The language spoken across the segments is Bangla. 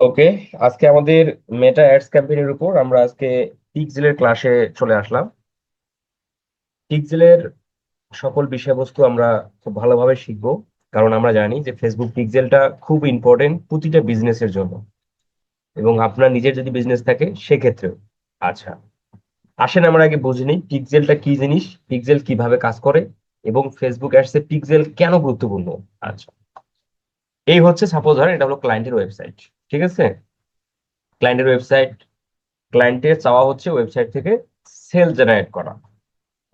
ওকে, আজকে আমাদের মেটা অ্যাডস ক্যাম্পেইনের উপর আমরা আজকে পিক্সেলের ক্লাসে চলে আসলাম। পিক্সেলের সকল বিষয়বস্তু আমরা খুব ভালোভাবে শিখবো, কারণ আমরা জানি যে ফেসবুক পিক্সেলটা খুব ইম্পর্টেন্ট প্রতিটা বিজনেসের জন্য, এবং আপনার নিজের যদি বিজনেস থাকে সেক্ষেত্রেও। আচ্ছা, আসেন আমরা আগে বুঝে নিই পিক্সেলটা কি জিনিস, পিক্সেল কিভাবে কাজ করে, এবং ফেসবুক অ্যাডসে পিক্সেল কেন গুরুত্বপূর্ণ। আচ্ছা, এই হচ্ছে সাপোজ ধরেন এটা হলো ক্লায়েন্টের ওয়েবসাইট। ঠিক আছে, ক্লায়েন্টের ওয়েবসাইট, ক্লায়েন্টের চাওয়া হচ্ছে ওয়েবসাইট থেকে সেল জেনারেট করা,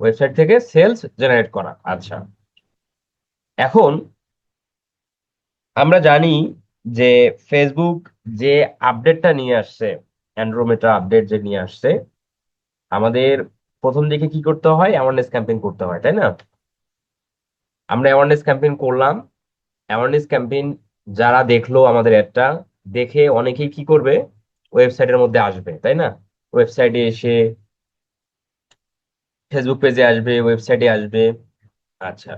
ওয়েবসাইট থেকে সেলস জেনারেট করা। আচ্ছা, এখন আমরা জানি যে ফেসবুক যে আপডেটটা নিয়ে আসছে, অ্যান্ড্রোমেটা আপডেট যে নিয়ে আসছে, আমাদের প্রথম দিকে কি করতে হয়, অ্যাওয়ারনেস ক্যাম্পেইন করতে হয়, তাই না? আমরা অ্যাওয়ারনেস ক্যাম্পেইন করলাম। অ্যাওয়ারনেস ক্যাম্পেইন যারা দেখলো আমাদের অ্যাডটা, দেখে অনেকেই কি করবে, ওয়েবসাইটের মধ্যে আসবে, তাই না? ওয়েবসাইটে এসে ফেসবুক পেজে আসবে, ওয়েবসাইটে আসবে। আচ্ছা,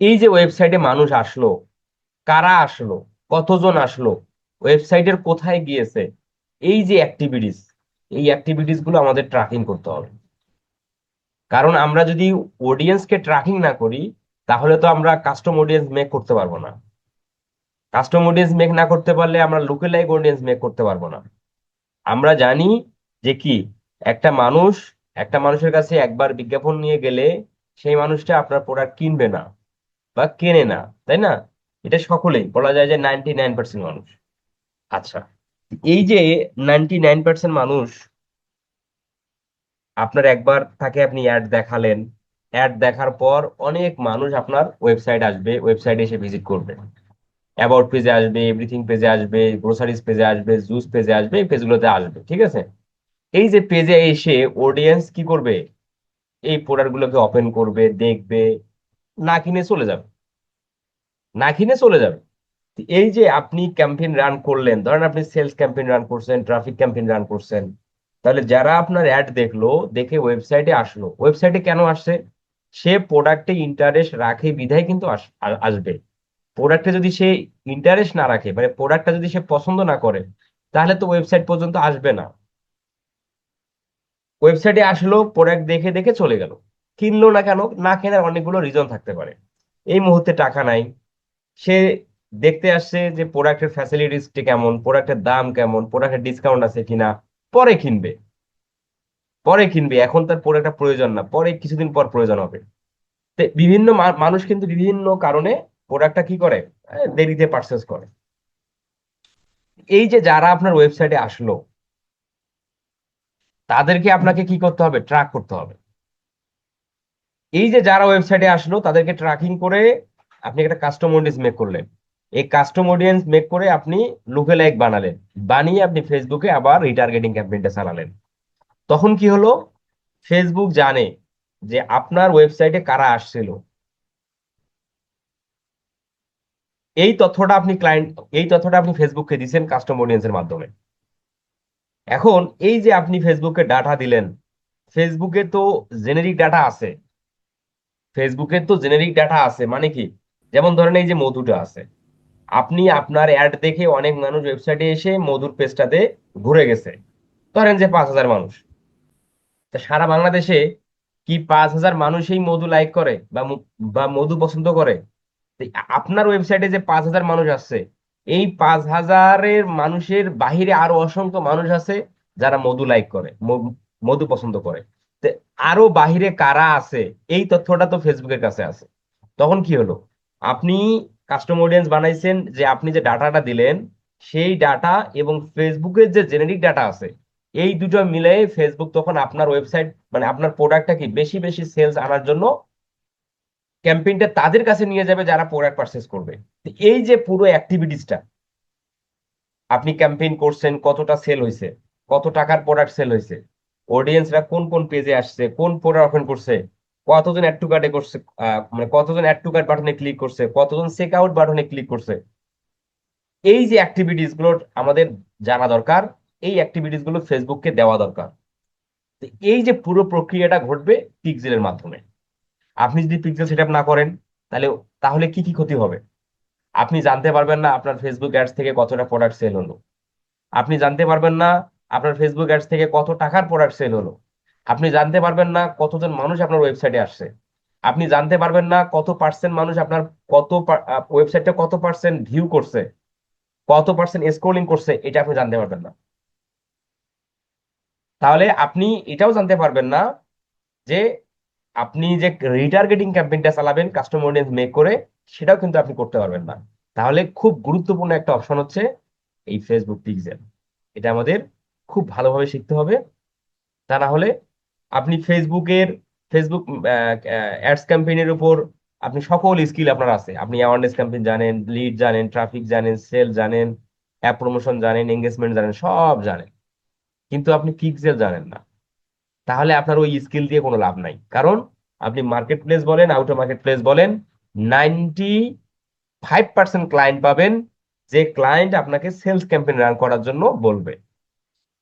এই যে ওয়েবসাইটে মানুষ আসলো, কারা আসলো, কতজন আসলো, ওয়েবসাইটের কোথায় গিয়েছে, এই যে অ্যাক্টিভিটিস, এই অ্যাক্টিভিটিস গুলো আমাদের ট্র্যাকিং করতে হবে। কারণ আমরা যদি অডিয়েন্সকে ট্র্যাকিং না করি, তাহলে তো আমরা কাস্টম অডিয়েন্স মেক করতে পারবো না। কাস্টম অডিয়েন্স মেক না করতে পারলে আমরা লুকেলাইক অডিয়েন্স মেক করতে পারবো না। আমরা জানি যে কি, একটা মানুষ, একটা মানুষের কাছে একবার বিজ্ঞাপন নিয়ে গেলে সেই মানুষটা আপনার প্রোডাক্ট কিনবে না বা কেনে না, তাই না? এটা সকলেই বলা যায় যে 99% মানুষ। আচ্ছা, এই যে 99% মানুষ, আপনার একবার তাকে আপনি অ্যাড দেখালেন, অ্যাড দেখার পর অনেক মানুষ আপনার ওয়েবসাইট আসবে, ওয়েবসাইটে এসে ভিজিট করবে, অ্যাবাউট পেজে আসবে, এভরিথিং পেজে আসবে, গ্রোসারিজ পেজে আসবে, জুস পেজে আসবে, এই পেজগুলোতে আসবে। ঠিক আছে, এই যে পেজে এসে অডিয়েন্স কি করবে, এই প্রোডাক্ট গুলোকে ওপেন করবে, দেখবে, না কিনে চলে যাবে, না কিনে চলে যাবে। এই যে আপনি ক্যাম্পেইন রান করলেন, ধরেন আপনি সেলস ক্যাম্পেইন রান করছেন, ট্রাফিক ক্যাম্পেইন রান করছেন, তাহলে যারা আপনার অ্যাড দেখলো, দেখে ওয়েবসাইটে আসলো, ওয়েবসাইটে কেন আসছে? সে প্রোডাক্টে ইন্টারেস্ট রাখে বিধায় কিন্তু আসবে। প্রোডাক্টে যদি সে ইন্টারেস্ট না রাখে, মানে প্রোডাক্টটা যদি সে পছন্দ না করে, তাহলে তো ওয়েবসাইট পর্যন্ত আসবে না। ওয়েবসাইটে আসলো, প্রোডাক্ট দেখে দেখে চলে গেল, কিনলো না কেন? না কেনার অনেকগুলো রিজন থাকতে পারে। এই মুহূর্তে টাকা নাই, সে দেখতে আসছে যে প্রোডাক্টের ফ্যাসিলিটিস কেমন, প্রোডাক্টের দাম কেমন, প্রোডাক্টের ডিসকাউন্ট আছে কিনা, পরে কিনবে। পরে কিনবে, এখন তার প্রোডাক্টটা প্রয়োজন না, পরে কিছুদিন পর প্রয়োজন হবে। তো বিভিন্ন মানুষ কিন্তু বিভিন্ন কারণে প্রোডাক্টটা কি করে, দেরিতে পারচেস করে। এই যে যারা আপনার ওয়েবসাইটে আসলো, তাদেরকে আপনাকে কি করতে হবে, ট্র্যাক করতে হবে। এই যে যারা ওয়েবসাইটে আসলো তাদেরকে ট্র্যাকিং করে আপনি একটা কাস্টম অডিয়েন্স মেক করলেন। এই কাস্টম অডিয়েন্স মেক করে আপনি লুকেলাইক বানালেন, বানিয়ে আপনি ফেসবুকে আবার রিটার্গেটিং ক্যাম্পেইনটা চালালেন। তখন কি হলো, ফেসবুক জানে যে আপনার ওয়েবসাইটে কারা আসছিল। এই তথ্যটা আপনি ক্লায়েন্ট, এই তথ্যটা আপনি ফেসবুককে দিচ্ছেন কাস্টম অডিয়েন্সের মাধ্যমে। এখন এই যে আপনি ফেসবুকে ডাটা দিলেন, ফেসবুকে তো জেনেরিক ডাটা আছে, ফেসবুকের তো জেনেরিক ডাটা আছে, মানে কি, যেমন ধরেন এই যে মধুটা আছে, আপনি আপনার অ্যাড দেখে অনেক মানুষ ওয়েবসাইটে এসে মধুর পেজটাতে ঘুরে গেছে, ধরেন যে 5,000 মানুষ। তা সারা বাংলাদেশে কি 5,000 মানুষই মধু লাইক করে বা বা মধু পছন্দ করে? তো আপনার ওয়েবসাইটে যে 5,000 মানুষ আসছে, এই 5,000-এর মানুষের বাহিরে আরো অসংখ্য মানুষ আছে যারা মধু লাইক করে, মধু পছন্দ করে। তো আরো বাহিরে কারা আছে, এই তথ্যটা তো ফেসবুকের কাছে আছে। তখন কি হলো, আপনি কাস্টম অডিয়েন্স বানাইছেন, যে আপনি যে ডাটাটা দিলেন, সেই ডাটা এবং ফেসবুকের যে জেনেরিক ডাটা আছে, এই দুটো মিলে ফেসবুক তখন আপনার ওয়েবসাইট, মানে আপনার প্রোডাক্টটা কি বেশি বেশি সেলস আনার জন্য ক্যাম্পেইনটা তাদের কাছে নিয়ে যাবে যারা প্রোডাক্ট পারচেস করবে। তো এই যে পুরো অ্যাক্টিভিটিসটা আপনি ক্যাম্পেইন করছেন, কতটা সেল হয়েছে, কত টাকার প্রোডাক্ট সেল হয়েছে, অডিয়েন্সরা কোন কোন পেজে আসছে, কোন প্রোডাক্ট ওপেন করছে, কতজন অ্যাড টু কার্টে করছে, মানে কতজন অ্যাড টু কার্ট বাটনে ক্লিক করছে, কতজন চেক আউট বাটনে ক্লিক করছে, এই যে অ্যাক্টিভিটিস গুলো আমাদের জানা দরকার, এই অ্যাক্টিভিটিস গুলো ফেসবুককে দেওয়া দরকার। তো এই যে পুরো প্রক্রিয়াটা ঘটবে পিক্সেলের মাধ্যমে। আপনি যদি পিক্সেল সেটআপ না করেন, তাহলে তাহলে কি কি ক্ষতি হবে? আপনি জানতে পারবেন না আপনার ফেসবুক অ্যাডস থেকে কতটা প্রোডাক্ট সেল হলো। আপনি জানতে পারবেন না আপনার ফেসবুক অ্যাডস থেকে কত টাকার প্রোডাক্ট সেল হলো। আপনি জানতে পারবেন না কতজন মানুষ আপনার ওয়েবসাইটে আসছে। আপনি জানতে পারবেন না কত পার্সেন্ট মানুষ আপনার কত ওয়েবসাইটটা কত পার্সেন্ট ভিউ করছে, কত পার্সেন্ট স্ক্রলিং করছে, এটা আপনি জানতে পারবেন না। তাহলে আপনি এটাও জানতে পারবেন না যে আপনি যে রিটার্গেটিং ক্যাম্পেইনটা চালাবেন কাস্টমার অডিয়েন্স মেক করে, সেটাও কিন্তু আপনি করতে পারবেন না। তাহলে খুব গুরুত্বপূর্ণ একটা অপশন হচ্ছে এই ফেসবুক পিক্সেল। এটা আমাদের খুব ভালোভাবে শিখতে হবে। তা না হলে আপনি ফেসবুক অ্যাডস ক্যাম্পেইনের উপর আপনি সকল স্কিল আপনার আছে, আপনি অ্যাওয়ারনেস ক্যাম্পেইন জানেন, লিড জানেন, ট্রাফিক জানেন, সেল জানেন, অ্যাপ প্রমোশন জানেন, এঙ্গেজমেন্ট জানেন, সব জানেন, কিন্তু আপনি পিক্সেল জানেন না। তাহলে আপনার ওই স্কিল দিয়ে কোনো লাভ নাই। কারণ আপনি মার্কেট প্লেস বলেন, আউটার মার্কেট প্লেস বলেন, 95% ক্লায়েন্ট পাবেন যে ক্লায়েন্ট আপনাকে সেলস ক্যাম্পেইন রান করার জন্য বলবে।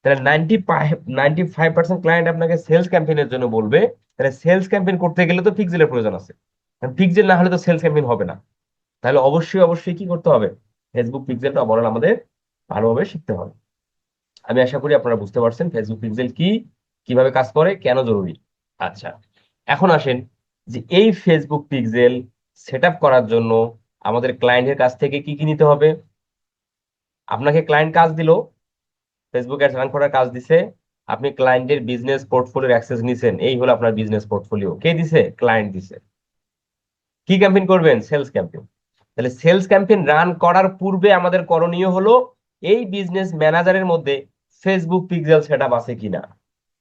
তাহলে 95% ক্লায়েন্ট আপনাকে সেলস ক্যাম্পেইনের জন্য বলবে। তাহলে সেলস ক্যাম্পেইন করতে গেলে তো পিক্সেলের প্রয়োজন আছে। পিক্সেল না হলে তো সেলস ক্যাম্পেইন হবে না। তাহলে অবশ্যই অবশ্যই কি করতে হবে? ফেসবুক পিক্সেলটা ওভারঅল আমাদের ভালোভাবে শিখতে হবে। আমি আশা করি আপনারা বুঝতে পারছেন ফেসবুক পিক্সেল কি, কিভাবে কাজ করে, কেন জরুরি। আচ্ছা, এখন আসেন যে এই ফেসবুক পিক্সেল সেট আপ করার জন্য আমাদের ক্লায়েন্টের কাছ থেকে কি কি নিতে হবে। আপনাকে ক্লায়েন্ট কাজ দিল, ফেসবুক অ্যাডস রান করার কাজ দিছে, আপনি ক্লায়েন্টের বিজনেস পোর্টফোলিওর অ্যাক্সেস নিছেন, এই হলো আপনার বিজনেস পোর্টফোলিও। কে দিছে? ক্লায়েন্ট দিছে। কি ক্যাম্পেইন করবেন? Sales campaign. তাহলে সেলস ক্যাম্পেইন রান করার পূর্বে আমাদের করণীয় হলো এই বিজনেস ম্যানেজারের মধ্যে ফেসবুক পিক্সেল সেটআপ আছে কিনা,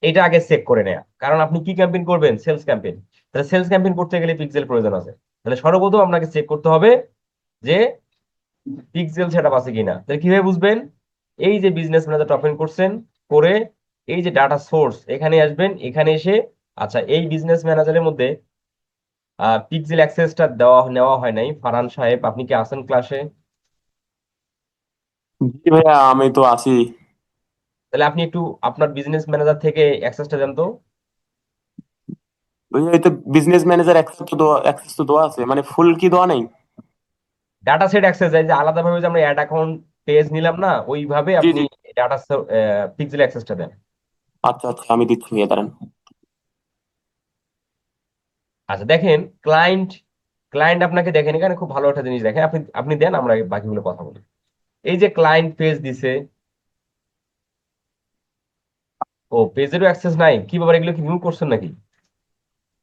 এটা আগে চেক করে নেয়া। কারণ আপনি কি ক্যাম্পেইন করবেন? Sales campaign. তাহলে সেলস ক্যাম্পেইন করতে গেলে পিক্সেল প্রয়োজন আছে। তাহলে সর্বপ্রথম আপনাকে চেক করতে হবে যে পিক্সেল সেটআপ আছে কিনা। তাহলে কিভাবে বুঝবেন? এই যে বিজনেস ম্যানেজার ওপেন করছেন, করে এই যে ডাটা সোর্স এখানে আসবেন, এখানে এসে আচ্ছা এই বিজনেস ম্যানেজারের মধ্যে পিক্সেল অ্যাক্সেসটা নেওয়া হয় নাই। ফারহান সাহেব, আপনি কি আছেন ক্লাসে? জি ভাইয়া, আমি তো আছি। তাহলে আপনি একটু আপনার বিজনেস ম্যানেজার থেকে অ্যাক্সেসটা দেন তো। ভাইয়া, এই তো বিজনেস ম্যানেজার অ্যাক্সেস তো দেওয়া আছে, মানে ফুল কি দেওয়া নাই? ডাটা সেট অ্যাক্সেস যায় যে আলাদাভাবে যে আমরা অ্যাড অ্যাকাউন্ট পেজ নিলাম না, ওইভাবে জি আপনি জি। ডাটা পিক্সেল অ্যাক্সেসটা দেন। আচ্ছা আচ্ছা, আমি দিচ্ছি ভাইয়া, দাঁড়ান। আচ্ছা দেখেন, ক্লায়েন্ট ক্লায়েন্ট আপনাকে দেখেন, এখানে খুব ভালো একটা জিনিস দেখেন, আপনি আপনি দেন, আমরা বাকিগুলো কথা বলি। এই যে ক্লায়েন্ট পেজ দিছে, ও পেজেরও অ্যাক্সেস নাই, কি ব্যাপার, এগুলো কি রিমুভ করছেন নাকি?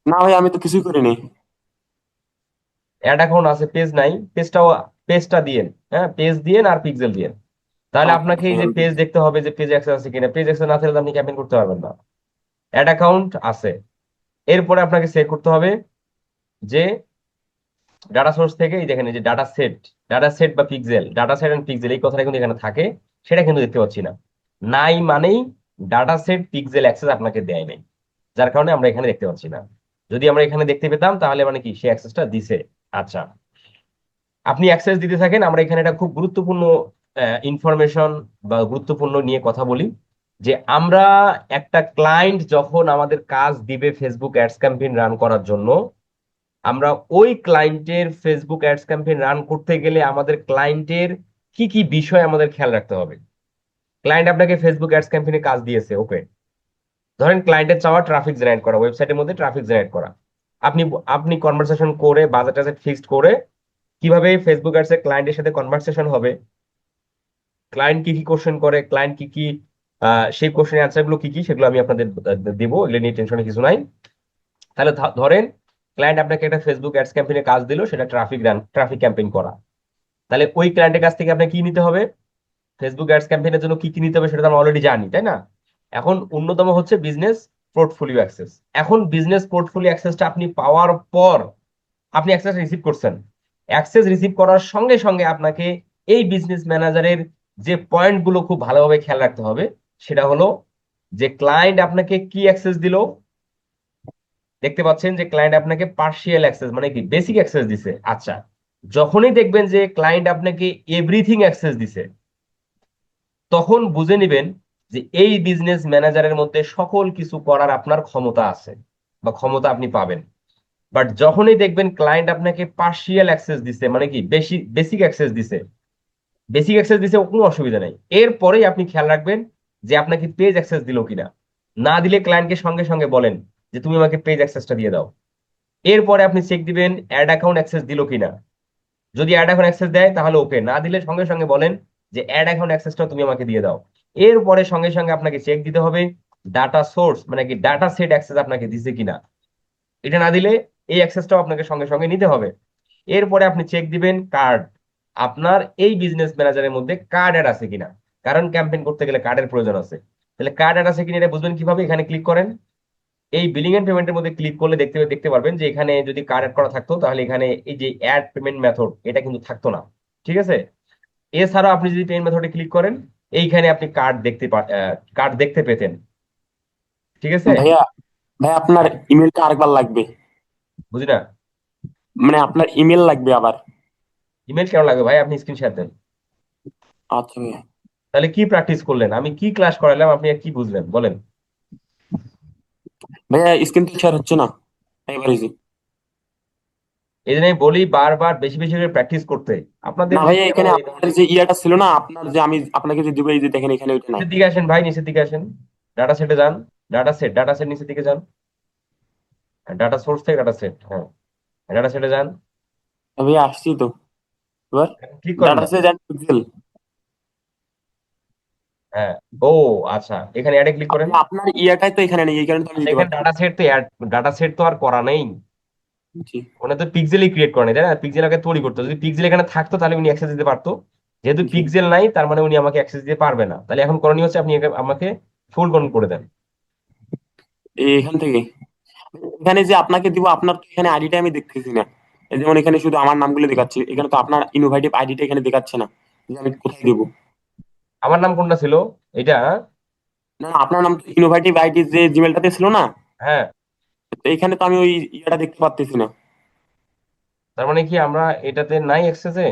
না ভাই, আমি তো কিছুই করিনি। অ্যাড অ্যাকাউন্ট আছে, পেজ নাই, পেজটা দিয়েন, হ্যাঁ পেজ দিয়েন আর পিক্সেল দিয়েন। তাহলে আচ্ছা আপনাকে আচ্ছা, এই যে আমি পেজ দিচ্ছি। দেখতে হবে যে পেজ অ্যাক্সেস আছে কিনা। পেজ অ্যাক্সেস না থাকলে তো আপনি ক্যাম্পেইন করতে পারবেন না। অ্যাড অ্যাকাউন্ট আছে। এরপরে আপনাকে চেক করতে হবে যে ডাটা সোর্স থেকে এই দেখেন এই যে ডাটা সেট বা pixel, data set and pixel এই কথাটা কিন্তু এখানে থাকে, সেটা কিন্তু দেখতে পাচ্ছি না। নাই মানেই ডাটা সেট পিক্সেল অ্যাক্সেস আপনাকে দেয় নাই, যার কারণে আমরা এখানে দেখতে পাচ্ছি না। যদি আমরা এখানে দেখতে পেতাম তাহলে মানে কি সে অ্যাক্সেসটা দিছে। আচ্ছা, আপনি অ্যাক্সেস দিতে থাকেন, আমরা এখানে একটা খুব গুরুত্বপূর্ণ ইনফরমেশন বা গুরুত্বপূর্ণ নিয়ে কথা বলি যে আমরা একটা ক্লায়েন্ট যখন আমাদের কাজ দিবে ফেসবুক অ্যাডস ক্যাম্পেইন রান করার জন্য, আমরা ওই ক্লায়েন্টের ফেসবুক অ্যাডস ক্যাম্পেইন রান করতে গেলে আমাদের ক্লায়েন্টের কি কি বিষয় আমাদের খেয়াল রাখতে হবে। ক্লায়েন্ট আপনাকে ফেসবুক অ্যাডস ক্যাম্পেইনে কাজ দিয়েছে, ওকে। ধরেন ক্লায়েন্টের চাওয়া ট্রাফিক জেনারেট করা, ওয়েবসাইটের মধ্যে ট্রাফিক জেনারেট করা। আপনি আপনি কনভারসেশন করে বাজেট টাজেট ফিক্সড করে কিভাবে ফেসবুক অ্যাডস এর ক্লায়েন্টের সাথে কনভারসেশন হবে, ক্লায়েন্ট কি কি কোশ্চেন করে, ক্লায়েন্ট কি কি সেই কোশ্চেনের অ্যান্সার গুলো কি কি, সেগুলো আমি আপনাদের দেবো, এগুলো নিয়ে টেনশনের কিছু নাই। তাহলে ধরেন ক্লায়েন্ট আপনাকে একটা ফেসবুক অ্যাডস ক্যাম্পেইনে কাজ দিল, সেটা ট্রাফিক ক্যাম্পেইন করা। তাহলে ওই ক্লায়েন্টের কাছ থেকে আপনাকে কি নিতে হবে? ফেসবুক অ্যাডস ক্যাম্পেইনের জন্য কি কি নিতে হবে সেটা তো আমরা অলরেডি জানি, তাই না? এখন অন্যতম হচ্ছে বিজনেস পোর্টফোলিও অ্যাক্সেস। এখন বিজনেস পোর্টফোলিও অ্যাক্সেসটা আপনি পাওয়ার পর, আপনি অ্যাক্সেস রিসিভ করছেন, অ্যাক্সেস রিসিভ করার সঙ্গে সঙ্গে আপনাকে এই বিজনেস ম্যানেজারের যে পয়েন্ট গুলো খুব ভালোভাবে খেয়াল রাখতে হবে, সেটা হলো যে ক্লায়েন্ট আপনাকে কি অ্যাক্সেস দিল। দেখতে পাচ্ছেন যে ক্লায়েন্ট আপনাকে পার্শিয়াল অ্যাক্সেস মানে কি বেসিক অ্যাক্সেস দিছে। আচ্ছা, যখনই দেখবেন যে ক্লায়েন্ট আপনাকে এভরিথিং অ্যাক্সেস দিছে, তখন বুঝে নেবেন যে এই বিজনেস ম্যানেজারের মধ্যে সকল কিছু করার আপনার ক্ষমতা আছে বা ক্ষমতা আপনি পাবেন। বাট যখনই দেখবেন ক্লায়েন্ট আপনাকে পার্শিয়াল অ্যাক্সেস দিছে মানে কি বেশি বেসিক অ্যাক্সেস দিছে, বেসিক অ্যাক্সেস দিছে কোনো অসুবিধা নেই, এরপরেই আপনি খেয়াল রাখবেন যে আপনাকে পেজ অ্যাক্সেস দিল কিনা। না দিলে ক্লায়েন্টকে সঙ্গে সঙ্গে বলেন যে তুমি আমাকে পেজ অ্যাক্সেসটা দিয়ে দাও। এরপরে আপনি চেক দিবেন অ্যাড অ্যাকাউন্ট অ্যাক্সেস দিল কিনা। যদি অ্যাড অ্যাকাউন্ট অ্যাক্সেস দেয় তাহলে ওকে, না দিলে সঙ্গে সঙ্গে বলেন যে অ্যাড অ্যাকাউন্ট অ্যাক্সেসটা তুমি আমাকে দিয়ে দাও। এরপরে সঙ্গে সঙ্গে আপনাকে চেক দিতে হবে ডাটা সোর্স মানে কি ডাটা সেট অ্যাক্সেস আপনাকে দিছে কিনা। এটা না দিলে এই অ্যাক্সেসটাও আপনাকে সঙ্গে সঙ্গে নিতে হবে। এরপরে আপনি চেক দিবেন কার্ড, আপনার এই বিজনেস ম্যানেজারের মধ্যে কার্ড অ্যাড আছে কিনা, কারণ ক্যাম্পেইন করতে গেলে কার্ডের প্রয়োজন আছে। তাহলে কার্ড অ্যাড আছে কিনা এটা বুঝবেন কিভাবে, এখানে ক্লিক করেন। এই বিলিং এন্ড পেমেন্টের মধ্যে ক্লিক করলে দেখতে দেখতে পারবেন যে এখানে যদি কার্ড অ্যাড করা থাকতো তাহলে এখানে এই যে অ্যাড পেমেন্ট মেথড এটা কিন্তু থাকতো না। ঠিক আছে, এছাড়াও আপনি যদি পেমেন্ট মেথডে ক্লিক করেন এইখানে আপনি কার্ড দেখতে পেতেন। ঠিক আছে, ভাইয়া, ভাই আপনার ইমেলটা আরেকবার লাগবে। বুঝি না। মানে আপনার ইমেল লাগবে আবার। ইমেল কেন লাগবে ভাই, আপনি স্ক্রিনশট দেন। আচ্ছা ভাইয়া। তাহলে কি প্র্যাকটিস করলেন, আমি কি ক্লাস করালাম, আপনি আর কি বুঝলেন বলেন। ভাইয়া স্ক্রিন তো শেয়ার হচ্ছে না এবার এই যে। এই জন্য আমি বলি বারবার বেশি বেশি করে প্র্যাকটিস করতে। আপনাদের না ভাইয়া, কেন এখানে এই আপনার ধরনের। যে ইয়াটা ছিল না, আপনার যে আমি আপনাকে যে দিব, এই যে দেখেন এখানে ওইটা নাই। নিচের দিকে আসেন ভাই, নিচের দিকে আসেন, ডাটা সেটে যান। ডাটা সেট নিচের দিকে যান, ডাটা সোর্স থেকে ডাটা সেট, হ্যাঁ ডাটা সেটে যান। ভাইয়া আসছি তো। এবার ক্লিক করেন ডাটা না। Set and pixel. হ্যাঁ, ও আচ্ছা, এখানে অ্যাডে ক্লিক করেন। আপনার ইয়াটাই তো এখানে নেই, এই কারণে তো আমি আচ্ছা, দিতে এখানে পারছি না। ডাটা সেট তো আর করা নেই। জি। ওটা তো পিক্সেলই ক্রিয়েট করে নাই, তাই না? পিক্সেল আগে তৈরি করতো, যদি পিক্সেল এখানে থাকতো তাহলে উনি অ্যাক্সেস দিতে পারতো। যেহেতু জি। পিক্সেল নাই তার মানে উনি আমাকে অ্যাক্সেস দিতে পারবে না। তাহলে এখন করণীয় হচ্ছে আপনি আমাকে ফুল কন্ট্রোল করে দেন। এখান থেকে এখানে যে আপনাকে দিব, আপনার তো এখানে আইডিটা আমি দেখতেছি না। এই যেমন এখানে শুধু আমার নামগুলো দেখাচ্ছে, এখানে তো আপনার ইনোভেটিভ আইডিটা এখানে দেখাচ্ছে না যে আমি কোথায় দেবো। আমার নাম কোনটা ছিল, এটা? না না, আপনার নাম তো ইনোভেটিভ আইডি যে জিমেলটাতে ছিল না, হ্যাঁ, তো এখানে তো আমি ওই ইয়েটা দেখতে পাচ্তেছি না। তার মানে কি আমরা এটাতে নাই অ্যাক্সেসে?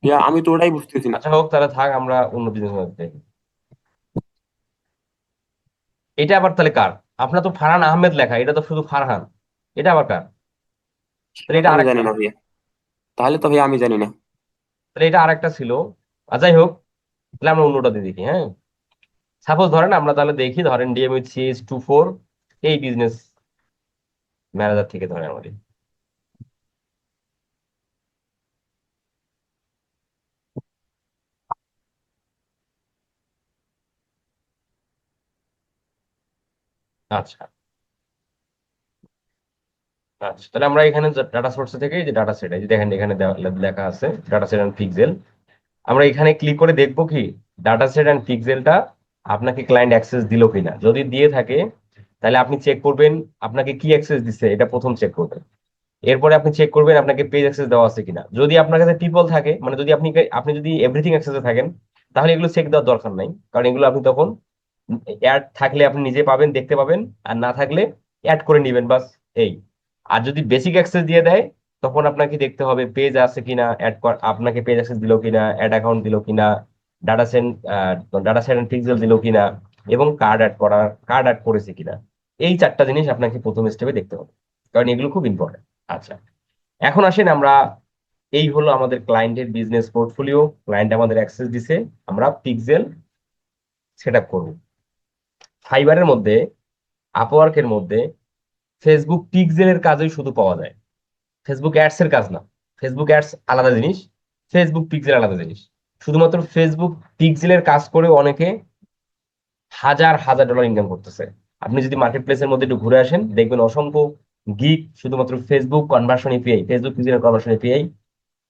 ইয়া, আমি তো ওটাই বুঝতেছি না। আচ্ছা হোক, তাহলে থাক, আমরা অন্য বিজনেস দেখি। এটা আবার তাহলে কার? আপনার তো ফারহান আহমেদ লেখা, এটা তো শুধু ফারহান, এটা আবার কার? তাহলে সেটা তো এটা আমি জানি আরেকটা, না ভাইয়া। তাহলে তো ভাইয়া আমি জানি না। তাহলে এটা আরেকটা ছিল। যাই হোক, তাহলে আমরা অন্যটা দিয়ে দেখি, হ্যাঁ। সাপোজ ধরেন আমরা তাহলে দেখি, ধরেন ডিএম উইথ CH24 এই বিজনেস ম্যানেজার থেকে ধরেন আমাদের। আচ্ছা, আচ্ছা, তাহলে আমরা এখানে ডাটা সোর্স থেকে এই যে ডাটা সেট, এই যে দেখেন এখানে লেখা আছে ডাটা সেট এন্ড পিক্সেল। আমরা এখানে ক্লিক করে দেখবো কি ডাটা সেট এন্ড পিক্সেলটা আপনাকে ক্লায়েন্ট অ্যাক্সেস দিল কিনা। যদি দিয়ে থাকে তাহলে আপনি চেক করবেন আপনাকে কি অ্যাক্সেস দিচ্ছে, এটা প্রথম চেক করবেন। এরপরে আপনি চেক করবেন আপনাকে পেজ অ্যাক্সেস দেওয়া আছে কিনা। যদি আপনার কাছে পিপল থাকে, মানে যদি আপনি আপনি যদি এভরিথিং অ্যাক্সেসে থাকেন, তাহলে এগুলো চেক দেওয়ার দরকার নাই, কারণ এগুলো আপনি তখন অ্যাড থাকলে আপনি নিজে পাবেন, দেখতে পাবেন, আর না থাকলে অ্যাড করে নেবেন বাস, এই। আর যদি বেসিক অ্যাক্সেস দিয়ে দেয় তখন আপনাকে দেখতে হবে পেজ আছে কিনা, আপনাকে পেজ অ্যাক্সেস দিল কিনা, অ্যাড অ্যাকাউন্ট দিল কিনা, data send data send pixel দিল কিনা, এবং কার্ড অ্যাড করেছে কিনা। এই চারটা জিনিস আপনাকে প্রথম স্টেপে দেখতে হবে, কারণ এগুলো খুব ইম্পর্টেন্ট। আচ্ছা, এখন আসেন আমরা, এই হলো আমাদের ক্লায়েন্টের বিজনেস পোর্টফোলিও, ক্লায়েন্ট আমাদের অ্যাক্সেস দিছে, আমরা পিক্সেল সেট আপ করবো। ফাইবারের মধ্যে, আপওয়ার্কের মধ্যে ফেসবুক পিক্সেলের কাজই শুধু পাওয়া যায়, ফেসবুক অ্যাডস এর কাজ না। ফেসবুক অ্যাডস আলাদা জিনিস, ফেসবুক পিক্সেল আলাদা জিনিস। শুধুমাত্র ফেসবুক পিক্সেলের কাজ করে অনেকে হাজার হাজার ডলার ইনকাম করতেছে। আপনি যদি মার্কেট প্লেসের মধ্যে একটু ঘুরে আসেন দেখবেন অসংখ্য গিগ শুধুমাত্র ফেসবুক কনভার্সন এপিআই, ফেসবুক পিক্সেলের কনভার্সন এপিআই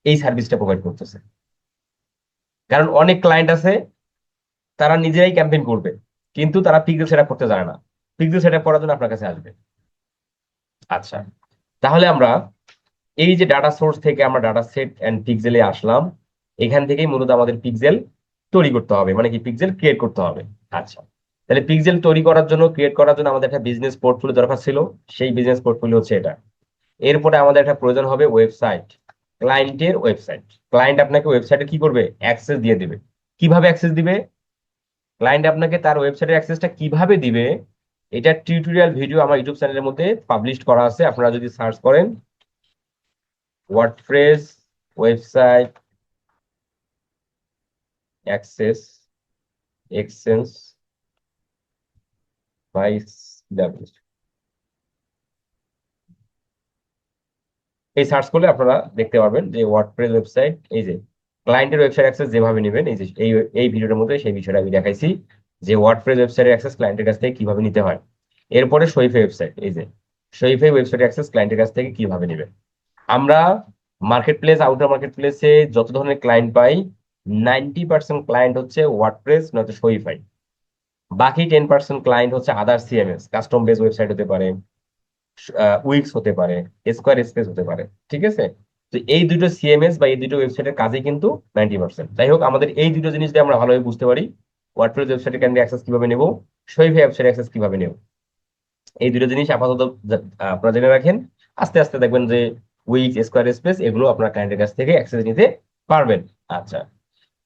এই সার্ভিসটা প্রোভাইড করতেছে। কারণ অনেক ক্লায়েন্ট আছে তারা নিজেরাই ক্যাম্পেইন করবে কিন্তু তারা পিক্সেল সেট আপ করতে জানে না, পিক্সেল সেট আপ করার জন্য আপনার কাছে আসবে। আচ্ছা, তাহলে আমরা এই যে ডাটা সোর্স থেকে আমরা ডাটা সেট এন্ড পিক্সেলে আসলাম, এখান থেকেই মূলত আমাদের পিক্সেল তৈরি করতে হবে, মানে কি পিক্সেল ক্রিয়েট করতে হবে। আচ্ছা, তাহলে পিক্সেল তৈরি করার জন্য, ক্রিয়েট করার জন্য আমাদের একটা বিজনেস পোর্টফোলিও দরকার ছিল, সেই বিজনেস পোর্টফোলিও হচ্ছে এটা। এরপরে আমাদের একটা প্রয়োজন হবে ওয়েবসাইট, ক্লায়েন্টের ওয়েবসাইট। ক্লায়েন্ট আপনাকে ওয়েবসাইটে কি করবে, অ্যাক্সেস দিয়ে দিবে। কিভাবে অ্যাক্সেস দিবে, ক্লায়েন্ট আপনাকে তার ওয়েবসাইটের অ্যাক্সেসটা কিভাবে দিবে, এটা টিউটোরিয়াল ভিডিও আমার ইউটিউব চ্যানেলের মধ্যে পাবলিশ করা আছে। আপনারা যদি সার্চ করেন WordPress website access exchange by CW, এই সার্চ করলে আপনারা দেখতে পারবেন যে ওয়ার্ডপ্রেস ওয়েবসাইট, এই যে ক্লায়েন্টের ওয়েবসাইট অ্যাক্সেস যেভাবে নেবেন, এই যে এই ভিডিওটার মধ্যে সেই বিষয়টা আমি দেখাইছি যে ওয়ার্ডপ্রেস ওয়েবসাইটের অ্যাক্সেস ক্লায়েন্টের কাছ থেকে কিভাবে নিতে হয়। এরপরে শরীফে ওয়েবসাইট, এই যে শরীফে ওয়েবসাইট অ্যাক্সেস ক্লায়েন্টের কাছ থেকে কিভাবে নেবেন। আমরা মার্কেট প্লেস, আউটার মার্কেট প্লেসে যত ধরনের ক্লায়েন্ট পাই, 90% ক্লায়েন্ট হচ্ছে ওয়ার্ডপ্রেস নয়তো শরীফাই, বাকি 10% ক্লায়েন্ট হচ্ছে আদার সিএমএস, কাস্টম বেস ওয়েবসাইট হতে পারে, উইক্স হতে পারে, স্কোয়ার স্পেস হতে পারে। ঠিক আছে, তো এই দুটো সিএমএস বা এই দুটো ওয়েবসাইটের কাজই কিন্তু 90%। যাই হোক, আমাদের এই দুটো জিনিস দিয়ে আমরা ভালোভাবে বুঝতে পারি ওয়ার্ডপ্রেস ওয়েবসাইটের ক্যান্ডি অ্যাক্সেস কিভাবে নেব, শরীফে ওয়েবসাইট অ্যাক্সেস কিভাবে নেব। এই দুটো জিনিস আপাতত আপনারা জেনে রাখেন। আস্তে আস্তে দেখবেন যে উইক্স, স্কোয়ার স্পেস এগুলো আপনার ক্লায়েন্টের কাছ থেকে অ্যাক্সেস নিতে পারবেন। আচ্ছা,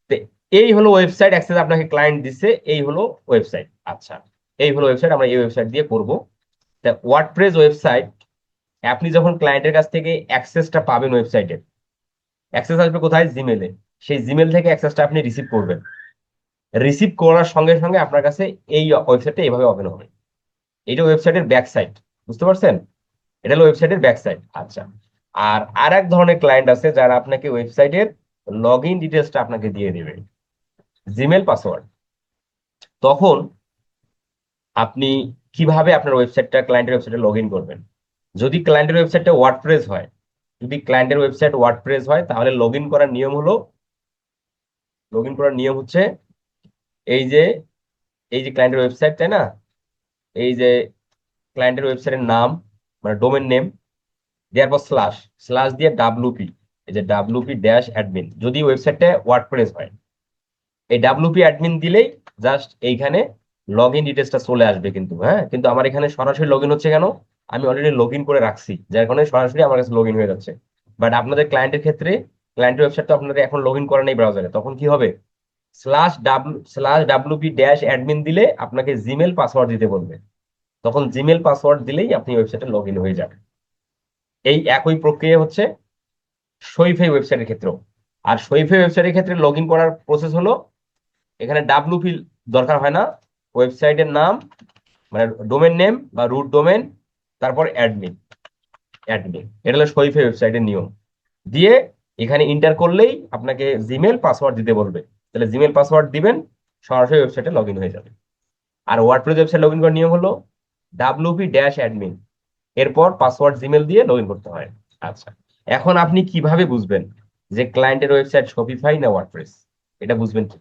তো এই হলো ওয়েবসাইট অ্যাক্সেস আপনাকে ক্লায়েন্ট দিচ্ছে, এই হলো ওয়েবসাইট। আচ্ছা, এই হলো ওয়েবসাইট, আমরা এই ওয়েবসাইট দিয়ে করব। তা ওয়ার্ডপ্রেস ওয়েবসাইট আপনি যখন ক্লায়েন্টের কাছ থেকে অ্যাক্সেসটা পাবেন, ওয়েবসাইটের অ্যাক্সেস আসবে কোথায়, জিমেলে। সেই জিমেল থেকে অ্যাক্সেসটা আপনি রিসিভ করবেন। রিসিভ করার সঙ্গে সঙ্গে আপনার কাছে এই ওয়েবসাইটটা এইভাবে ওপেন হবে। এইটা ওয়েবসাইটের ব্যাক সাইড, বুঝতে পারছেন? এটা হলো ওয়েবসাইটের ব্যাক সাইড। আচ্ছা, আর এক ধরনের ক্লায়েন্ট আছে যারা আপনাকে ওয়েবসাইটের লগ ইন ডিটেলসটা আপনাকে দিয়ে দেবে, জিমেল পাসওয়ার্ড। তখন আপনি কিভাবে আপনার ওয়েবসাইটটা, ক্লায়েন্টের ওয়েবসাইটে লগ ইন করবেন। যদি ক্লায়েন্টের ওয়েবসাইটটা ওয়ার্ডপ্রেস হয়, যদি ক্লায়েন্টের ওয়েবসাইট ওয়ার্ডপ্রেস হয়, তাহলে লগ ইন করার নিয়ম হলো, লগ ইন করার নিয়ম হচ্ছে এই যে, এই যে ক্লায়েন্টের ওয়েবসাইট, তাই না, এই যে ক্লায়েন্টের ওয়েবসাইটের নাম, মানে ডোমেন নেম, দেওয়ার পর স্ল্যাশ, স্ল্যাশ দিয়ে ডাব্লুপি, এই যে ডাব্লুপি ড্যাশ অ্যাডমিন, যদি ওয়েবসাইটটা ওয়ার্ডপ্রেস হয়। এই ডাব্লুপি অ্যাডমিন দিলেই জাস্ট এইখানে লগ ইন ডিটেলসটা চলে আসবে। কিন্তু হ্যাঁ, কিন্তু আমার এখানে সরাসরি লগ ইন হচ্ছে কেন, আমি অলরেডি লগ ইন করে রাখছি, যার কারণে সরাসরি আমার কাছে লগ ইন হয়ে যাচ্ছে। বাট আপনাদের ক্লায়েন্টের ক্ষেত্রে, ক্লায়েন্টের ওয়েবসাইট তো আপনাদের এখন লগ ইন করা নেই ব্রাউজারে, তখন কি হবে, স্ল্যাশ ডাব্লুপি ড্যাশ অ্যাডমিন দিলে আপনাকে জিমেল পাসওয়ার্ড দিতে বলবে। তখন জিমেল পাসওয়ার্ড দিলেই আপনি ওয়েবসাইটে লগ ইন হয়ে যাবেন। এই একই প্রক্রিয়া হচ্ছে শরীফে ওয়েবসাইটের ক্ষেত্রেও। আর শরীফে ওয়েবসাইটের ক্ষেত্রে লগ ইন করার প্রসেস হলো, এখানে ডাব্লুপি দরকার হয় না, ওয়েবসাইটের নাম, মানে ডোমেন নেম বা রুট ডোমেন, তারপর অ্যাডমিন, অ্যাডমিন, এটা হলো শরীফে ওয়েবসাইটের নিয়ম। দিয়ে এখানে ইন্টার করলেই আপনাকে জিমেল পাসওয়ার্ড দিতে বলবে, তাহলে জিমেল পাসওয়ার্ড দিবেন, সরাসরি ওয়েবসাইটে লগ ইন হয়ে যাবে। আর ওয়ার্ডপ্রেস ওয়েবসাইট লগ ইন করার নিয়ম হলো ডাব্লুপি ড্যাশ অ্যাডমিন, এরপর পাসওয়ার্ড জিমেল দিয়ে লগ ইন করতে হয়। আচ্ছা, এখন আপনি কিভাবে বুঝবেন যে ক্লায়েন্টের ওয়েবসাইট শপিফাই না ওয়ার্ডপ্রেস? এটা বুঝবেন কি,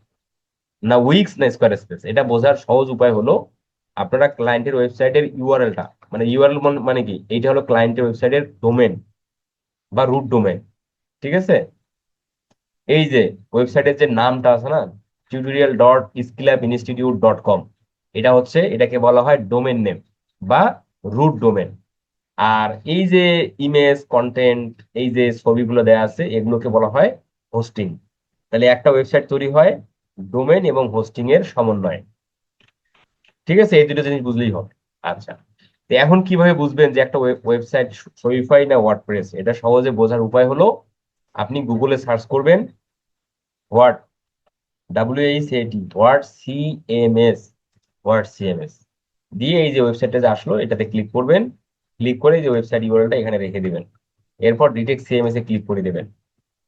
না উইক্স না স্কোয়ার স্পেস? এটা বোঝার সহজ উপায় হলো, আপনারা ক্লায়েন্টের ওয়েবসাইটের ইউআরএলটা, মানে ইউআরএল মানে কি, এইটা হলো ক্লায়েন্টের ওয়েবসাইটের ডোমেন বা রুট ডোমেন। ঠিক আছে, এই যে ওয়েবসাইটের যে নামটা আছে না, tutorial.skillup.institute.com, এটা হচ্ছে, এটাকে বলা হয় ডোমেন নেম বা রুট ডোমেন। আর এই যে ইমেজ, কন্টেন্ট, এই যে ছবিগুলো দেয়া আছে, এগুলোকে বলা হয় হোস্টিং। তাহলে একটা ওয়েবসাইট তৈরি হয় ডোমেন এবং হোস্টিং এর সমন্বয়ে। ঠিক আছে, এই দুটো জিনিস বুঝলেই হবে। আচ্ছা, তো এখন কিভাবে বুঝবেন যে একটা ওয়েবসাইট শপিফাই না ওয়ার্ডপ্রেস? এটা সহজে বোঝার উপায় হলো, আপনি গুগলে সার্চ করবেন what, WHAT, what CMS, what CMS দিয়ে এই যে ওয়েবসাইটটা যে আসলো এটাতে ক্লিক করবেন। ক্লিক করে এই যে ওয়েবসাইট ইউআরএলটা এখানে রেখে দিবেন, এরপর ডিটেক্ট সিএমএস এ ক্লিক করে দিবেন।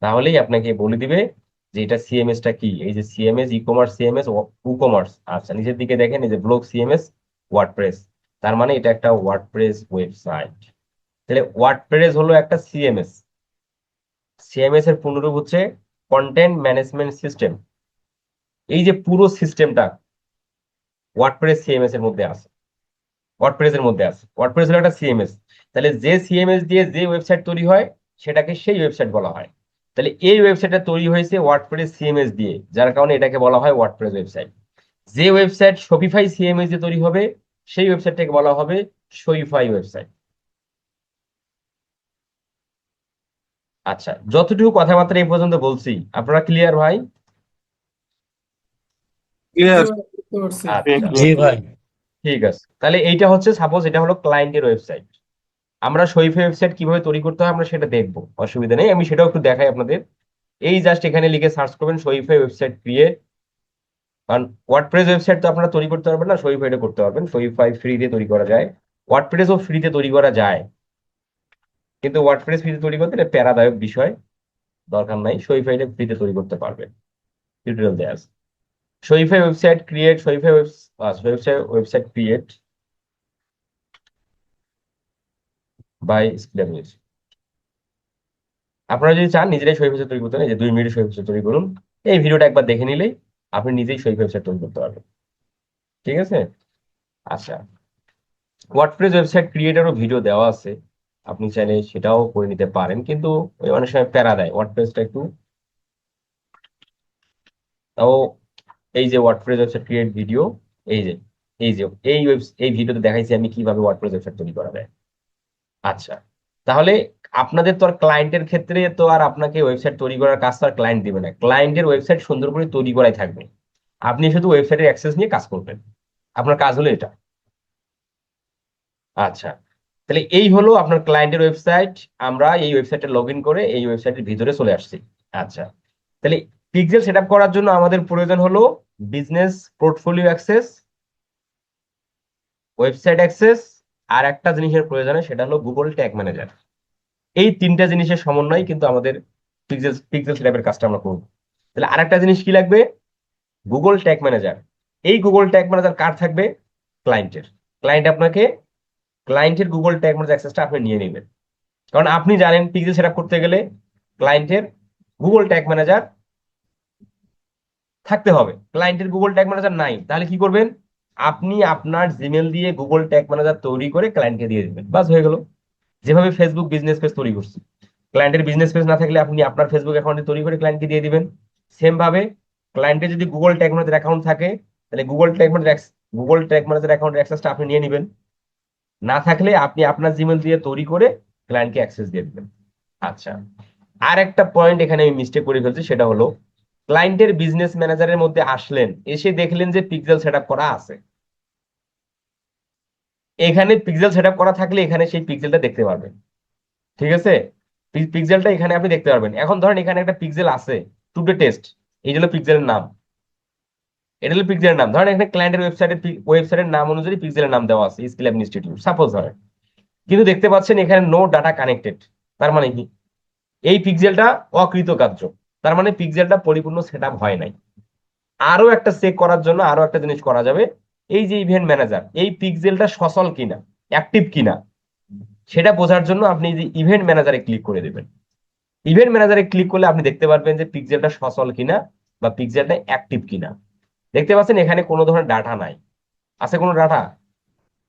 তাহলেই আপনাকে বলে দিবে যে এটা সিএমএস টা কি। এই যে CMS, e commerce CMS, e commerce. আচ্ছা, নিচের দিকে দেখেন এই যে ব্লগ সিএমএস ওয়ার্ডপ্রেস, তার মানে এটা একটা ওয়ার্ডপ্রেস ওয়েবসাইট। তাহলে ওয়ার্ডপ্রেস হলো একটা সিএমএস। সিএমএস এর পূর্ণরূপ হচ্ছে কন্টেন্ট ম্যানেজমেন্ট সিস্টেম। এই যে পুরো সিস্টেমটা ওয়ার্ডপ্রেস সিএমএস এর মধ্যে আছে, ওয়ার্ডপ্রেস এর মধ্যে আছে। ওয়ার্ডপ্রেস হলো একটা সিএমএস। তাহলে যে সিএমএস দিয়ে যে ওয়েবসাইট তৈরি হয় সেটাকে সেই ওয়েবসাইট বলা হয়। তাহলে এই ওয়েবসাইটটা তৈরি হয়েছে ওয়ার্ডপ্রেস সিএমএস দিয়ে, যার কারণে এটাকে বলা হয় ওয়ার্ডপ্রেস ওয়েবসাইট। যে ওয়েবসাইট শপিফাই সিএমএস দিয়ে তৈরি হবে সেই ওয়েবসাইটটাকে বলা হবে শপিফাই ওয়েবসাইট। আচ্ছা, যতটুকু কথাবার্তা এই পর্যন্ত বলছি, আপনারা ক্লিয়ার ভাই? জি ক্লিয়ার। ভাই, বুঝতে পারছি। আচ্ছা, জি ভাই। ঠিক আছে। তাহলে এইটা হচ্ছে, সাপোজ এটা হলো ক্লায়েন্টের ওয়েবসাইট, আমরা শরীফের ওয়েবসাইট কিভাবে তৈরি করতে হয় আমরা সেটা দেখবো, অসুবিধা নেই, আমি সেটাও একটু দেখাই আপনাদের। এই জাস্ট এখানে লিখে সার্চ করবেন শরীফের ওয়েবসাইট ক্রিয়েট, কারণ ওয়ার্ডপ্রেস ওয়েবসাইট তো আপনারা তৈরি করতে পারবেন না, শপিফাইতে করতে পারবেন। শপিফাই ফ্রিতে তৈরি করা যায়, ওয়ার্ডপ্রেসও ফ্রিতে তৈরি করা যায়, কিন্তু ওয়ার্ডপ্রেস ফ্রিতে তৈরি করতে এটা প্যারাদায়ক বিষয়, দরকার নাই। শপিফাইতে ফ্রিতে তৈরি করতে পারবেন, টিউটোরিয়াল দেওয়া আছে। Shopify website create, Shopify website create by স্ক্ল্যাম। আপনারা যদি চান নিজেরাই শপিফাই ওয়েবসাইট তৈরি করতে পারেন, এই যে 2 মিনিটে শপিফাই ওয়েবসাইট তৈরি করুন, এই ভিডিওটা একবার দেখে নিলেই আপনি নিজেই শপিফাই ওয়েবসাইট তৈরি করতে পারবেন। ঠিক আছে? আচ্ছা, ওয়ার্ডপ্রেস ওয়েবসাইট ক্রিয়েটারও ভিডিও দেওয়া আছে, আপনি চাইলে সেটাও করে নিতে পারেন, কিন্তু ওই অনেক সময় প্যারা দেয় ওয়ার্ডপ্রেসটা একটু। তাও এই যে ওয়ার্ডপ্রেস ওয়েবসাইট ক্রিয়েট ভিডিও, এই যে এই যে এই ভিডিওতে দেখাইছি আমি কিভাবে ওয়ার্ডপ্রেস ওয়েবসাইট তৈরি করা যায়। আচ্ছা, তাহলে আপনাদের তো আর ক্লায়েন্টের ক্ষেত্রে তো আর আপনাকে ওয়েবসাইট তৈরি করার কাজ তো আর ক্লায়েন্ট দিবে না, ক্লায়েন্টের ওয়েবসাইট সুন্দর করে তৈরি করাই থাকবে, আপনি শুধু ওয়েবসাইটের অ্যাক্সেস নিয়ে কাজ করবেন। আপনার কাজ হলো এটা। আচ্ছা, তাহলে এই হলো আপনার ক্লায়েন্টের ওয়েবসাইট। আমরা এই ওয়েবসাইটে লগ ইন করে এই ওয়েবসাইটের ভিতরে চলে আসছি। আচ্ছা, তাহলে পিক্সেল সেট আপ করার জন্য আমাদের প্রয়োজন হলো business portfolio access, website access, আর একটা জিনিসের প্রয়োজন হয় সেটা হলো গুগল ট্যাগ ম্যানেজার। এই 3টা জিনিসের সমন্বয় কিন্তু আমাদের পিক্সেল পিক্সেল সেট আপের কাজটা আমরা করবো। তাহলে আরেকটা জিনিস কি লাগবে? Google tag manager. এই গুগল ট্যাগ ম্যানেজার কার থাকবে? ক্লায়েন্টের। ক্লায়েন্ট আপনাকে ক্লায়েন্টের গুগল ট্যাগ ম্যানেজার অ্যাক্সেসটা আপনি নিয়ে নেবেন, কারণ আপনি জানেন পিক্সেল সেটআপ করতে গেলে ক্লায়েন্টের গুগল ট্যাগ ম্যানেজার থাকতে হবে। ক্লায়েন্টের গুগল ট্যাগ ম্যানেজার নাই, তাহলে কি করবেন? আপনি আপনার জিমেল দিয়ে গুগল ট্যাগ ম্যানেজার তৈরি করে ক্লায়েন্টকে দিয়ে দিবেন, বাস হয়ে গেল। যেভাবে ফেসবুক বিজনেস পেজ তৈরি করছি, ক্লায়েন্টের বিজনেস পেজ না থাকলে আপনি আপনার ফেসবুক অ্যাকাউন্টে তৈরি করে ক্লায়েন্টকে দিয়ে দিবেন। সেম ভাবে ক্লায়েন্টের যদি গুগল ট্যাগ ম্যানেজার অ্যাকাউন্ট থাকে, তাহলে গুগল ট্যাগ ম্যানেজার অ্যাকাউন্টের অ্যাক্সেসটা আপনি নিয়ে নেবেন। না থাকলে আপনি আপনার জিমেল দিয়ে তৈরি করে ক্লায়েন্টকে অ্যাক্সেস দিয়ে দিবেন। আচ্ছা, আর একটা পয়েন্ট এখানে আমি মিস্টেক করে ফেলছি, সেটা হলো ক্লায়েন্টের বিজনেস ম্যানেজারের মধ্যে আসলেন, এসে দেখলেন যে পিক্সেল সেটআপ করা আছে। এখানে পিক্সেল সেটআপ করা থাকলে এখানে সেই পিক্সেলটা দেখতে পারবেন। ঠিক আছে? পিক্সেলটা এখানে আপনি দেখতে পারবেন। এখন ধরেন এখানে একটা পিক্সেল আছে, টুডে টেস্ট, এই হলো পিক্সেলের নাম, এটা হলো পিক্সেলের নাম। ধরেন এখানে ক্লায়েন্টের ওয়েবসাইটের নাম অনুযায়ী পিক্সেলের নাম দেওয়া আছে, স্কিল ইনস্টিটিউট সাপোজ হয়, কিন্তু দেখতে পাচ্ছেন এখানে নো ডাটা কানেক্টেড। তার মানে কি? এই পিক্সেলটা অকৃতকার্য, তার মানে পিক্সেলটা পরিপূর্ণ সেটআপ হয় নাই। আরো একটা চেক করার জন্য আরো একটা জিনিস করা যাবে, এই যে ইভেন্ট ম্যানেজার, এই পিক্সেলটা সচল কিনা, অ্যাক্টিভ কিনা, সেটা বোঝার জন্য আপনি এই যে ইভেন্ট ম্যানেজারে ক্লিক করে দেবেন। ইভেন্ট ম্যানেজারে ক্লিক করলে আপনি দেখতে পারবেন যে পিক্সেলটা সচল কিনা বা পিক্সেলটা অ্যাক্টিভ কিনা। দেখতে পাচ্ছেন এখানে কোনো ধরনের ডাটা নাই। আছে কোনো ডাটা?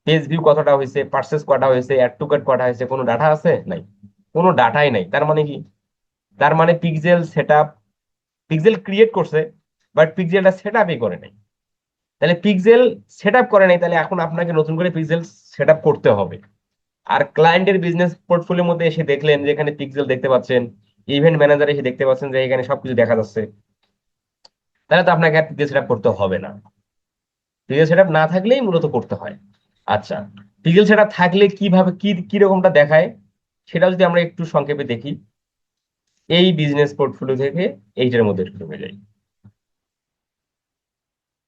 পেজ ভিউ কতটা হয়েছে, পার্সেস কটা হয়েছে, অ্যাড টু কার্ট কটা হয়েছে, কোনো ডাটা আছে? নাই, কোনো ডাটাই নাই। তার মানে কি? তার মানে পিক্সেল সেটআপ, পিক্সেল ক্রিয়েট করছে বাট পিক্সেলটা সেটআপই করে নাই। তাহলে পিক্সেল সেটআপ করে নাই, তাহলে এখন আপনাকে নতুন করে পিক্সেল সেটআপ করতে হবে। আর ক্লায়েন্টের বিজনেস পোর্টফোলিওর মধ্যে এসে দেখলেন যে এখানে পিক্সেল দেখতে পাচ্ছেন, ইভেন্ট ম্যানেজার এসে দেখতে পাচ্ছেন যে এখানে সবকিছু দেখা যাচ্ছে, তাহলে তো আপনাকে আর পিক্সেল সেটআপ করতে হবে না। পিক্সেল সেটআপ না থাকলেই মূলত করতে হয়। আচ্ছা, পিক্সেল সেটআপ থাকলে কিভাবে কি কি রকমটা দেখায়, সেটা যদি আমরা একটু সংক্ষেপে দেখি, এই বিজনেস পোর্টফোলিও থেকে এইটার মধ্যে একটু ঢুকে যাই,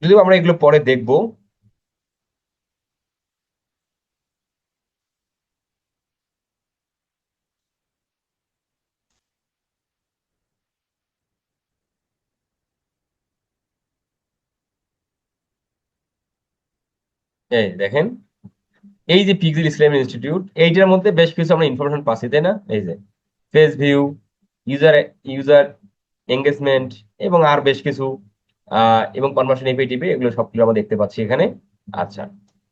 যদিও আমরা এগুলো পরে দেখবো। এই দেখেন, এই যে পিক্সেল ইসলাম ইনস্টিটিউট, এইটার মধ্যে বেশ কিছু আমরা ইনফরমেশন পাচ্ছি, তাই না? এই যে page view, user user engagement, এবং আর বেশ কিছু এবং কনভার্সন এফএটিপি, এগুলো সবগুলো আমরা দেখতে পাচ্ছি এখানে। আচ্ছা,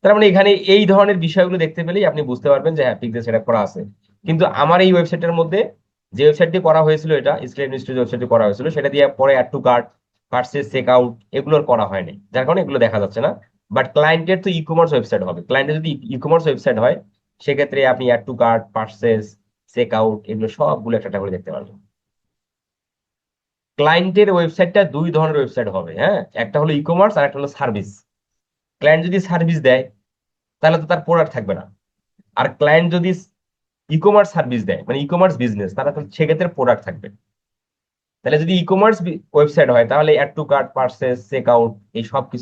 তার মানে এখানে এই ধরনের বিষয়গুলো দেখতে পেলেই আপনি বুঝতে পারবেন যে হ্যাঁ পিক্সেল সেটআপ করা আছে। কিন্তু আমার এই ওয়েবসাইটের মধ্যে, যে ওয়েবসাইটটি করা হয়েছিল, এটা ইসলাম ইনস্টিটিউট ওয়েবসাইটটি করা হয়েছিল, সেটা দিয়ে পরে add to cart, purchase, check out, এগুলোর করা হয়নি, যার কারণে এগুলো দেখা যাচ্ছে না। বাট ক্লায়েন্টের তো ই কমার্স ওয়েবসাইট হবে, ক্লায়েন্টের যদি ই কমার্স ওয়েবসাইট হয়, সেক্ষেত্রে আপনি add to cart, purchase, check out, এগুলো সবগুলো একটা করে দেখতে পারবেন। ক্লায়েন্টের ওয়েবসাইটটা 2 ধরনের ওয়েবসাইট হবে, হ্যাঁ, একটা হলো ই কমার্স আর একটা হলো সার্ভিস। ক্লায়েন্ট যদি সার্ভিস দেয় তাহলে তো তার প্রোডাক্ট থাকবে না। আর ক্লায়েন্ট যদি ই কমার্স সার্ভিস দেয়, মানে ই কমার্স বিজনেস, তাহলে তো সেক্ষেত্রে প্রোডাক্ট থাকবে। তাহলে যদি ই কমার্স ওয়েবসাইট হয় তাহলে add to cart, purchase, check out এই সব কিছু